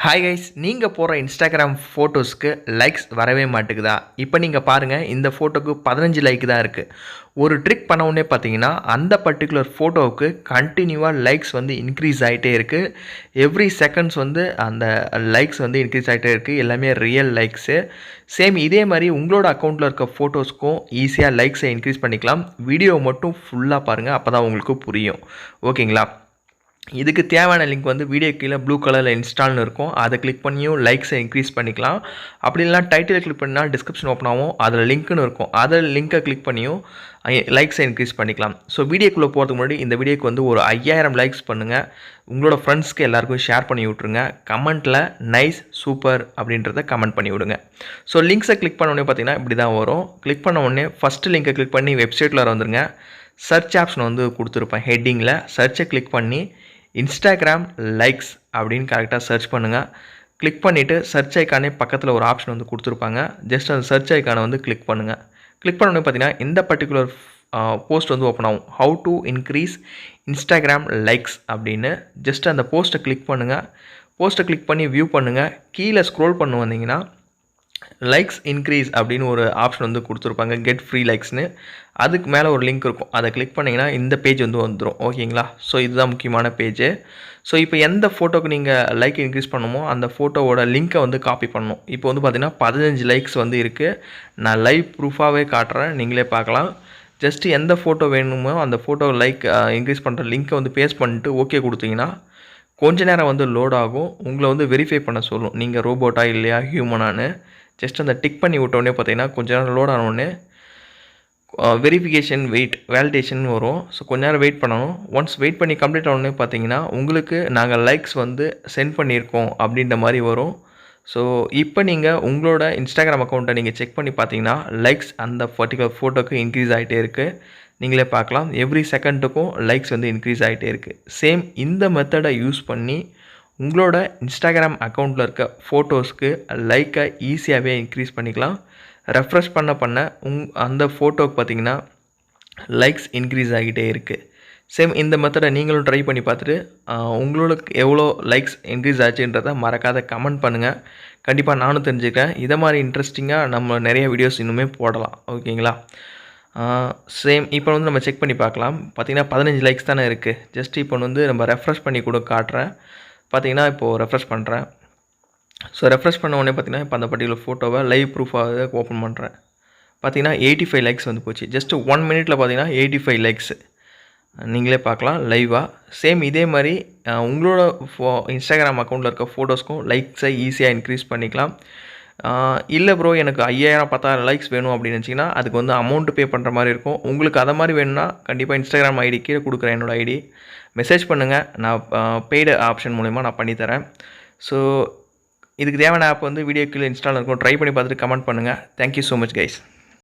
Hi guys, நீங்கள் போகிற Instagram ஃபோட்டோஸ்க்கு likes வரவே மாட்டேங்குதா? இப்போ நீங்கள் பாருங்கள், இந்த ஃபோட்டோக்கு 15 லைக் தான் இருக்குது. ஒரு ட்ரிக் பண்ண உடனே பார்த்தீங்கன்னா அந்த பர்டிகுலர் ஃபோட்டோவுக்கு கண்டினியூவாக லைக்ஸ் வந்து இன்க்ரீஸ் ஆகிட்டே இருக்குது. எவ்ரி செகண்ட்ஸ் வந்து அந்த லைக்ஸ் வந்து இன்க்ரீஸ் ஆகிட்டே இருக்குது. எல்லாமே ரியல் லைக்ஸு. சேம் இதே மாதிரி உங்களோட அக்கௌண்ட்டில் இருக்க ஃபோட்டோஸ்க்கும் ஈஸியாக லைக்ஸை இன்க்ரீஸ் பண்ணிக்கலாம். வீடியோ மட்டும் ஃபுல்லாக பாருங்கள், அப்போ தான் உங்களுக்கு புரியும். ஓகேங்களா? இதுக்கு தேவையான லிங்க் வந்து வீடியோ கீழே ப்ளூ கலரில் இன்ஸ்டால்னு இருக்கும். அதை கிளிக் பண்ணியும் லைக்ஸை இன்க்ரீஸ் பண்ணிக்கலாம். அப்படி இல்லைனா டைட்டில் கிளிக் பண்ணால் டிஸ்கிரிப்ஷன் ஓப்பன் ஆகும், அதில் லிங்க்னு இருக்கும். அதில் லிங்க்கை கிளிக் பண்ணியும் லைக்ஸை இன்க்ரீஸ் பண்ணிக்கலாம். ஸோ வீடியோக்குள்ளே போகிறதுக்கு முன்னாடி இந்த வீடியோக்கு வந்து ஒரு 5000 லைக்ஸ் பண்ணுங்கள். உங்களோட ஃப்ரெண்ட்ஸ்க்கு எல்லாருக்கும் ஷேர் பண்ணி விட்ருங்க. கமெண்ட்டில் நைஸ், சூப்பர் அப்படின்றத கமெண்ட் பண்ணி விடுங்க. ஸோ லிங்க்ஸை கிளிக் பண்ண உடனே பார்த்தீங்கன்னா இப்படி தான் வரும். கிளிக் பண்ண உடனே ஃபஸ்ட்டு லிங்கை கிளிக் பண்ணி வெப்சைட்டில் வந்துருங்க. சர்ச் ஆப்ஷன் வந்து கொடுத்துருப்பேன். ஹெட்டிங்கில் சர்ச்சை கிளிக் பண்ணி இன்ஸ்டாகிராம் லைக்ஸ் அப்படின்னு கரெக்டாக சர்ச் பண்ணுங்கள். கிளிக் பண்ணிவிட்டு சர்ச் ஐக்கானே பக்கத்தில் ஒரு ஆப்ஷன் வந்து கொடுத்துருப்பாங்க. ஜஸ்ட் அந்த சர்ச் ஐக்கானை வந்து கிளிக் பண்ணுங்கள். கிளிக் பண்ணோடனே பார்த்தீங்கன்னா இந்த பர்டிகுலர் போஸ்ட் வந்து ஓப்பன் ஆகும். How to increase Instagram likes அப்படின்னு. ஜஸ்ட் அந்த போஸ்ட்டை கிளிக் பண்ணுங்கள். போஸ்ட்டை கிளிக் பண்ணி வியூ பண்ணுங்கள். கீழே ஸ்க்ரோல் பண்ண வந்தீங்கன்னா லைக்ஸ் இன்க்ரீஸ் அப்படின்னு ஒரு ஆப்ஷன் வந்து கொடுத்துருப்பாங்க, கெட் ஃப்ரீ லைக்ஸ்னு. அதுக்கு மேலே ஒரு லிங்க் இருக்கும். அதை கிளிக் பண்ணிங்கன்னா இந்த பேஜ் வந்து வந்துடும். ஓகேங்களா? ஸோ இதுதான் முக்கியமான பேஜ். ஸோ இப்போ எந்த ஃபோட்டோக்கு நீங்கள் லைக் இன்க்ரீஸ் பண்ணுமோ அந்த ஃபோட்டோவோட லிங்க்கை வந்து காப்பி பண்ணணும். இப்போ வந்து பார்த்திங்கன்னா 15 லைக்ஸ் வந்து இருக்குது. நான் லைவ் ப்ரூஃபாகவே காட்டுறேன், நீங்களே பார்க்கலாம். ஜஸ்ட்டு எந்த ஃபோட்டோ வேணுமோ அந்த ஃபோட்டோ லைக் இன்க்ரீஸ் பண்ணுற லிங்க்கை வந்து பேஸ்ட் பண்ணிட்டு ஓகே கொடுத்தீங்கன்னா கொஞ்ச நேரம் வந்து லோட் ஆகும். உங்களை வந்து வெரிஃபை பண்ண சொல்லும், நீங்கள் ரோபோட்டா இல்லையா ஹியூமனானு. ஜஸ்ட் அந்த டிக் பண்ணி விட்டோடனே பார்த்தீங்கன்னா கொஞ்ச நேரம் லோட் ஆனோடனே வெரிஃபிகேஷன் வேலிடேஷன் வரும். ஸோ கொஞ்ச நேரம் வெயிட் பண்ணணும். ஒன்ஸ் வெயிட் பண்ணி கம்ப்ளீட் ஆனோடனே பார்த்தீங்கன்னா உங்களுக்கு நாங்கள் லைக்ஸ் வந்து சென்ட் பண்ணியிருக்கோம் அப்படின்ற மாதிரி வரும். ஸோ இப்போ நீங்கள் உங்களோட இன்ஸ்டாகிராம் அக்கௌண்ட்டை நீங்கள் செக் பண்ணி பார்த்தீங்கன்னா லைக்ஸ் அந்த பர்டிகுலர் ஃபோட்டோக்கு இன்க்ரீஸ் ஆகிட்டே இருக்குது. நீங்களே பார்க்கலாம், எவ்ரி செகண்டுக்கும் லைக்ஸ் வந்து இன்க்ரீஸ் ஆகிட்டே இருக்குது. சேம் இந்த மெத்தடை யூஸ் பண்ணி உங்களோட இன்ஸ்டாகிராம் அக்கௌண்ட்டில் இருக்க ஃபோட்டோஸ்க்கு லைக்கை ஈஸியாகவே இன்க்ரீஸ் பண்ணிக்கலாம். ரெஃப்ரெஷ் பண்ண அந்த ஃபோட்டோக்கு பார்த்தீங்கன்னா லைக்ஸ் இன்க்ரீஸ் ஆகிட்டே இருக்குது. சேம் இந்த மெத்தடை நீங்களும் ட்ரை பண்ணி பார்த்துட்டு உங்களுக்கு எவ்வளோ லைக்ஸ் இன்க்ரீஸ் ஆச்சுன்றதை மறக்காத கமெண்ட் பண்ணுங்கள். கண்டிப்பாக நானும் தெரிஞ்சுக்கிறேன். இதை மாதிரி இன்ட்ரெஸ்டிங்காக நம்ம நிறைய வீடியோஸ் இன்னுமே போடலாம். ஓகேங்களா? சேம் இப்போ வந்து நம்ம செக் பண்ணி பார்க்கலாம். பார்த்திங்கன்னா 15 லைக்ஸ் தானே இருக்குது. ஜஸ்ட் இப்போ வந்து நம்ம ரெஃப்ரெஷ் பண்ணி கூட காட்டுறேன். பார்த்திங்கன்னா இப்போது ரெஃப்ரெஷ் பண்ணுறேன். ஸோ ரெஃப்ரெஷ் பண்ண உடனே பார்த்திங்கன்னா இப்போ அந்த பர்டிகுலர் ஃபோட்டோவை லைவ் ப்ரூஃபாக ஓப்பன் பண்ணுறேன். பார்த்திங்கன்னா 85 லைக்ஸ் வந்து போச்சு. ஜஸ்ட் 1 மினிட்ல பார்த்திங்கன்னா 85 லைக்ஸ் நீங்களே பார்க்கலாம் லைவாக. சேம் இதே மாதிரி உங்களோட இன்ஸ்டாகிராம் அக்கௌண்ட்டில் இருக்க ஃபோட்டோஸ்க்கும் லைக்ஸை ஈஸியாக இன்க்ரீஸ் பண்ணிக்கலாம். இல்லை ப்ரோ, எனக்கு 5000 10,000 லைக்ஸ் வேணும் அப்படின்னு நினச்சிங்கன்னா அதுக்கு வந்து அமௌண்ட்டு பே பண்ணுற மாதிரி இருக்கும். உங்களுக்கு அதை மாதிரி வேணும்னா கண்டிப்பாக இன்ஸ்டாகிராம் ஐடி கீழே கொடுக்குறேன், என்னோடய ஐடி. மெசேஜ் பண்ணுங்கள், நான் பெய்டு ஆப்ஷன் மூலிமா நான் பண்ணித்தரேன். ஸோ இதுக்கு தேவையான ஆப் வந்து வீடியோ கீழே இன்ஸ்டால் இருக்கும். ட்ரை பண்ணி பார்த்துட்டு கமெண்ட் பண்ணுங்கள். Thank you so much guys.